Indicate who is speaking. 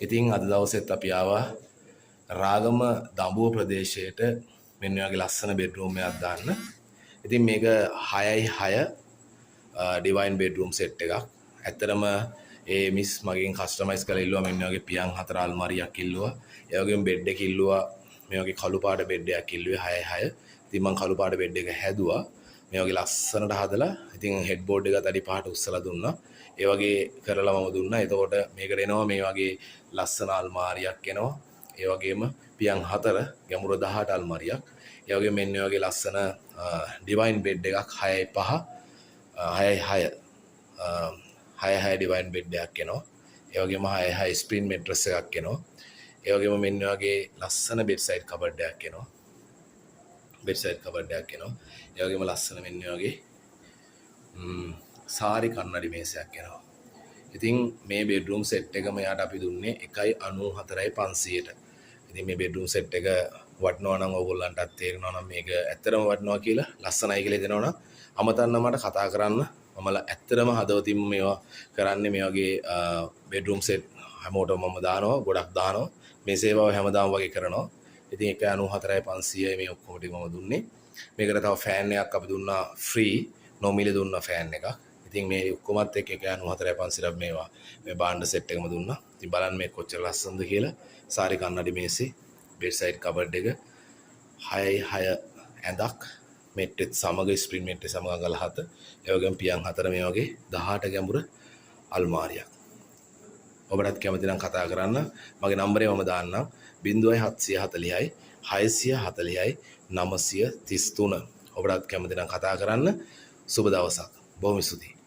Speaker 1: ඉතින් අද දවසෙත් අපි ආවා රාගම දඹුව ප්‍රදේශයට මෙන්න මේ වගේ ලස්සන බෙඩ්රූම් එකක් දාන්න. ඉතින් මේක 6x6 ඩිවයින් බෙඩ්රූම් සෙට් එකක්. ඇත්තටම ඒ මිස් මගෙන් කස්ටමයිස් කරලා ඉල්ලුවා මෙන්න වගේ පියන් 4 අල්මාරියක් ඉල්ලුවා. ඒ වගේම බෙඩ් එක ඉල්ලුවා මේ වගේ කළු පාට බෙඩ් එකක් ඉල්ලුවේ 6x6. ඉතින් මම කළු පාට බෙඩ් එක හැදුවා. මේ වගේ ලස්සනට හදලා ඉතින් හෙඩ් බෝඩ් එක අඩි 5ට උස්සලා දුන්නා. ඒ වගේ කරලා මම දුන්නා. එතකොට මේකට එනවා මේ වගේ ලස්සන අල්මාරියක් එනවා. ඒ වගේම පියන් 4 ගැඹුර 18 අල්මාරියක්. ඒ වගේම මෙන්න මේ වගේ ලස්සන ඩිවයින් බෙඩ් එකක් 6x5 6x6 6x6 divine bed එකක් එනවා. ඒ වගේම 6x6 ස්ප්‍රින් මැට්‍රස් එකක් එනවා. ඒ වගේම මෙන්න වගේ ලස්සන බෙඩ් සයිඩ් කබඩ් එකක් එනවා. බෙඩ් සයිඩ් කබඩ් එකක් එනවා. ඒ වගේම ලස්සන මෙන්න වගේ සාරි කන්නඩි මේසයක් එනවා. ඉතින් මේ බෙඩ්රූම් සෙට් එක මෙයාට අපි දුන්නේ 1.94.500ට. ඉතින් මේ බෙඩ්රූම් සෙට් එක වටනවා නම් ඕගොල්ලන්ටත් තේරෙනවා නම් මේක ඇත්තටම වටනවා කියලා ලස්සනයි කියලා දෙනවා නම් අමතන්න මට කතා කරන්න. මම ඇත්තටම හදවතින්ම මේවා කරන්නේ මේ වගේ බෙඩ්රූම් සෙට් හැමෝටම මම දානවා, ගොඩක් දානවා. මේ සේවාව හැමදාම වගේ කරනවා. ඉතින් 1.94.500යි මේ ඔක්කොම ටික මම දුන්නේ. මේකට තව ෆෑන් එකක් අපි දුන්නා ෆ්‍රී නොමිලේ දුන්නා ෆෑන් එකක්. ඉතින් මේ ඔක්කොමත් එක්ක 1.94.500ක් මේවා මේ බාණ්ඩ සෙට් එකම දුන්නා. ඉතින් බලන්න මේ කොච්චර ලස්සනද කියලා. සාරි කන්නඩි මේසේ, බෙඩ් සයිඩ් කබඩ් එක 6x6 ඇඳක් මෙට්ටෙත් සමග ස්ප්‍රින් මෙට්ටේ සමග අඟල 7. ඒ වගේම පියන් 4 මේ වගේ 18 ගැඹුර අල්මාරියක්. ඔබටත් කැමති නම් කතා කරන්න. මගේ නම්බරේ මම දාන්නම් 0740යි 640යි 933. ඔබටත් කැමති නම් කතා කරන්න. සුබ දවසක්. බොහොම ස්තුතියි.